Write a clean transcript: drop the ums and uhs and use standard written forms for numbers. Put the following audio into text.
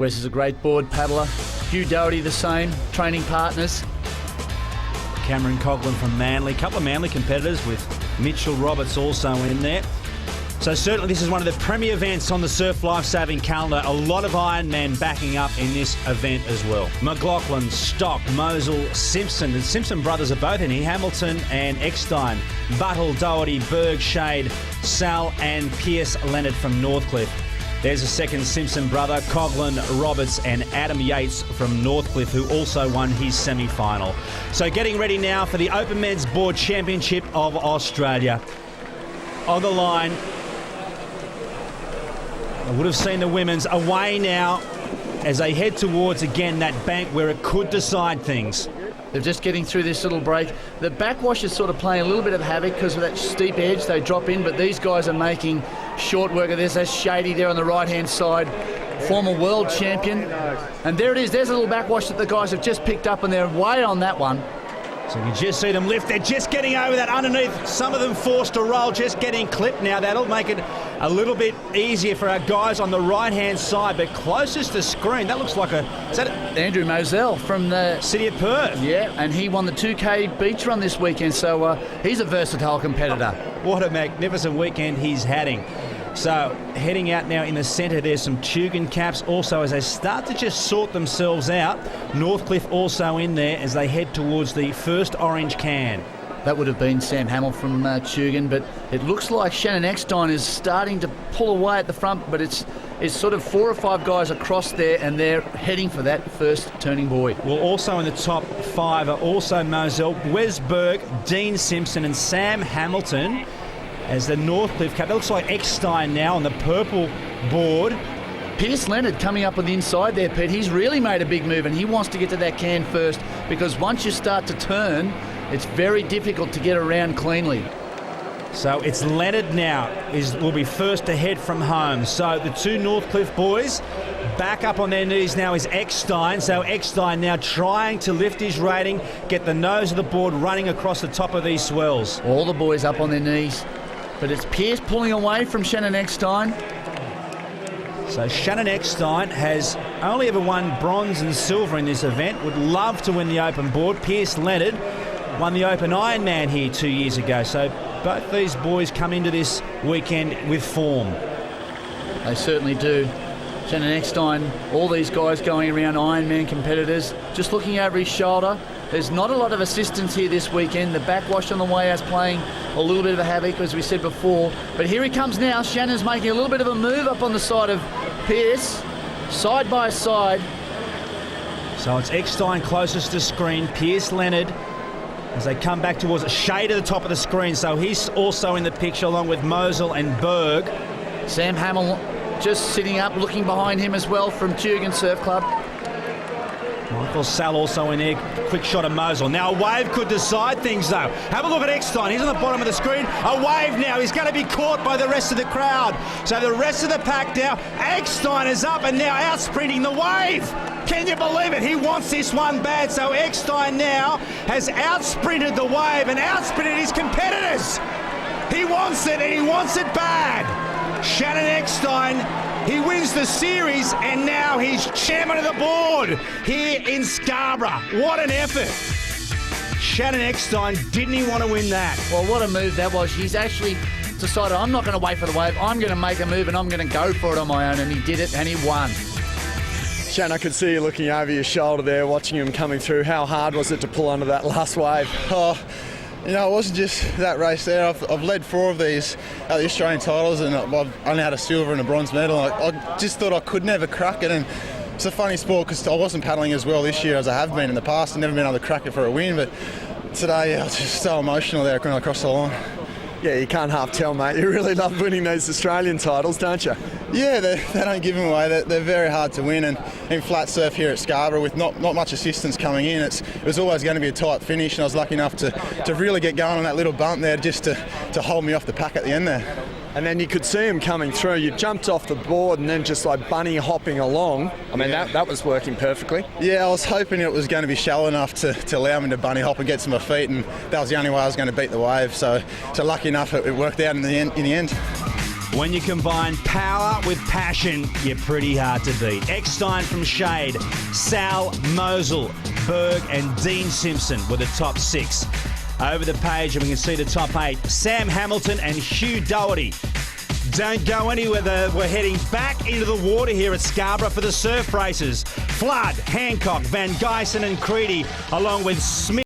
Wes is a great board paddler. Hugh Doherty the same, training partners. Cameron Coughlin from Manly. A couple of Manly competitors with Mitchell Roberts also in there. So certainly this is one of the premier events on the Surf Lifesaving calendar. A lot of Ironman backing up in this event as well. McLaughlin, Stock, Mosel, Simpson. The Simpson brothers are both in here. Hamilton and Eckstein. Buttle, Doherty, Berg, Shade, Sal and Pierce Leonard from Northcliffe. There's a second Simpson brother, Coughlin, Roberts and Adam Yates from Northcliffe, who also won his semi-final. So getting ready now for the Open Men's Board Championship of Australia. On the line, I would have seen the women's away now as they head towards, again, that bank where it could decide things. They're just getting through this little break. The backwash is sort of playing a little bit of havoc because of that steep edge. They drop in, but these guys are making short work of this. That's Shady there on the right-hand side, former world champion. And there it is. There's a little backwash that the guys have just picked up, and they're way on that one. So you can just see them lift. They're just getting over that underneath. Some of them forced to roll, just getting clipped now. That'll make it a little bit easier for our guys on the right-hand side, but closest to screen, that looks like is that Andrew Moselle from the City of Perth. Yeah, and he won the 2K beach run this weekend, so he's a versatile competitor. What a magnificent weekend he's having. So heading out now in the centre, there's some Tugan caps also as they start to just sort themselves out. Northcliffe also in there as they head towards the first orange can. That would have been Sam Hamill from Tugan, but it looks like Shannon Eckstein is starting to pull away at the front, but it's sort of 4 or 5 guys across there, and they're heading for that first turning buoy. Well, also in the top 5 are also Moselle, Wes Berg, Dean Simpson and Sam Hamilton as the Northcliffe cap. That looks like Eckstein now on the purple board. Pierce Leonard coming up on the inside there, Pete. He's really made a big move, and he wants to get to that can first, because once you start to turn, it's very difficult to get around cleanly. So it's Leonard now will be first to head from home. So the two Northcliffe boys back up on their knees now is Eckstein. So Eckstein now trying to lift his rating, get the nose of the board running across the top of these swells. All the boys up on their knees. But it's Pierce pulling away from Shannon Eckstein. So Shannon Eckstein has only ever won bronze and silver in this event. Would love to win the open board. Pierce Leonard won the Open Ironman here 2 years ago. So both these boys come into this weekend with form. They certainly do. Shannon Eckstein, all these guys going around Ironman competitors, just looking over his shoulder. There's not a lot of assistance here this weekend. The backwash on the way out's playing a little bit of a havoc, as we said before. But here he comes now. Shannon's making a little bit of a move up on the side of Pierce, side by side. So it's Eckstein closest to screen, Pierce Leonard as they come back towards a shade at the top of the screen. So he's also in the picture along with Mosel and Berg. Sam Hamill just sitting up, looking behind him as well from Tugan Surf Club. Michael Sal also in there. Quick shot of Mosel. Now a wave could decide things though. Have a look at Eckstein. He's on the bottom of the screen. A wave now. He's going to be caught by the rest of the crowd. So the rest of the pack now. Eckstein is up and now out sprinting the wave. Can you believe it? He wants this one bad. So Eckstein now has out-sprinted the wave and out-sprinted his competitors. He wants it and he wants it bad. Shannon Eckstein, he wins the series and now he's chairman of the board here in Scarborough. What an effort. Shannon Eckstein, didn't he want to win that? Well, what a move that was. He's actually decided, I'm not going to wait for the wave. I'm going to make a move and I'm going to go for it on my own. And he did it and he won. Shan, I could see you looking over your shoulder there, watching him coming through. How hard was it to pull under that last wave? Oh, you know, it wasn't just that race there. I've led 4 of these at the Australian titles and I've only had a silver and a bronze medal. I just thought I could never crack it, and it's a funny sport because I wasn't paddling as well this year as I have been in the past. I've never been able to crack it for a win, but today I was just so emotional there going across the line. Yeah, you can't half tell, mate. You really love winning these Australian titles, don't you? Yeah, they don't give them away. They're very hard to win, and in flat surf here at Scarborough with not much assistance coming in, it was always going to be a tight finish, and I was lucky enough to really get going on that little bump there just to hold me off the pack at the end there. And then you could see him coming through. You jumped off the board and then just like bunny hopping along. I mean, that was working perfectly. Yeah, I was hoping it was going to be shallow enough to allow me to bunny hop and get to my feet, and that was the only way I was going to beat the wave. So lucky enough it worked out in the end. When you combine power with passion, you're pretty hard to beat. Eckstein from Shade, Sal, Mosel, Berg and Dean Simpson were the top 6. Over the page and we can see the top 8. Sam Hamilton and Hugh Doherty. Don't go anywhere. We're heading back into the water here at Scarborough for the surf races. Flood, Hancock, Van Geysen and Creedy, along with Smith.